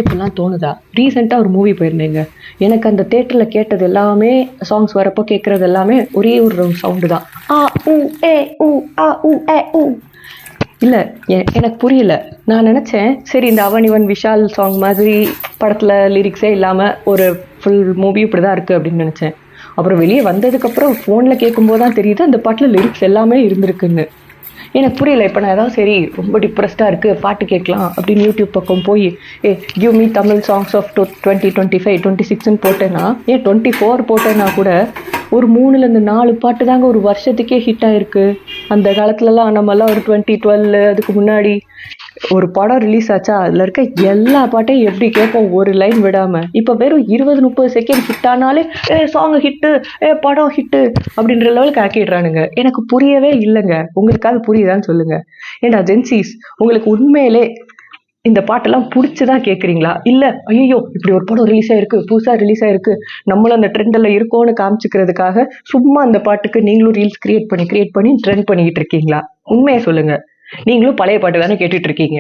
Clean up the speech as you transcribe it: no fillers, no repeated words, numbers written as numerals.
இப்படிலாம் தோணுதா? ரீசெண்டாக ஒரு மூவி போயிருந்தேங்க. எனக்கு அந்த தேட்டரில் கேட்டது எல்லாமே, சாங்ஸ் வரப்போ கேட்குறது எல்லாமே ஒரே ஒரு சவுண்டு தான். ஆ ஊ ஏ ஊ ஆ ஊ ஏ ஊ. இல்லை, எனக்கு புரியல. நான் நினச்சேன், சரி இந்த அவனிவன் விஷால் சாங் மாதிரி படத்தில் லிரிக்ஸே இல்லாமல் ஒரு ஃபுல் மூவி இப்படி தான் இருக்குது அப்படின்னு நினச்சேன். அப்புறம் வெளியே வந்ததுக்கப்புறம் ஃபோனில் கேட்கும்போது தான் தெரியுது அந்த பாட்டில் லிரிக்ஸ் எல்லாமே இருந்திருக்குன்னு. எனக்கு புரியல. இப்போ நான் ஏதாவது சரி ரொம்ப டிப்ரெஸ்டாக இருக்குது பாட்டு கேட்கலாம் அப்படின்னு யூடியூப் பக்கம் போய் give me Tamil songs of 2025 26ன்னு போட்டேன்னா, 24 போட்டேன்னா கூட ஒரு 3-4 பாட்டு தாங்க ஒரு வருஷத்துக்கே ஹிட் ஆயிருக்கு. அந்த காலத்துலலாம் நம்மலாம் ஒரு 2012 அதுக்கு முன்னாடி ஒரு படம் ரிலீஸ் ஆச்சா, அதில் இருக்க எல்லா பாட்டையும் எப்படி கேட்போம் ஒரு லைன் விடாமல். இப்போ வெறும் 20-30 செகண்ட் ஹிட் ஆனாலே சாங் ஹிட்டு, படம் ஹிட்டு அப்படின்ற லெவலுக்கு ஆக்கிடுறானுங்க. எனக்கு புரியவே இல்லைங்க. உங்களுக்காவது புரியுதான்னு சொல்லுங்க. ஏண்டா ஜென்சிஸ், உங்களுக்கு உண்மையிலே இந்த பாட்டெல்லாம் பிடிச்சதான் கேட்குறீங்களா? இல்லை ஐயோ இப்படி ஒரு படம் ரிலீஸ் ஆயிருக்கு, புதுசாக ரிலீஸ் ஆயிருக்கு, நம்மளும் அந்த ட்ரெண்டில் இருக்கோன்னு காமிச்சிக்கிறதுக்காக சும்மா அந்த பாட்டுக்கு நீங்களும் ரீல்ஸ் கிரியேட் பண்ணி ட்ரெண்ட் பண்ணிக்கிட்டு இருக்கீங்களா? உண்மையை சொல்லுங்க. நீங்களும் பழைய பாட்டு தானே கேட்டுட்டு இருக்கீங்க.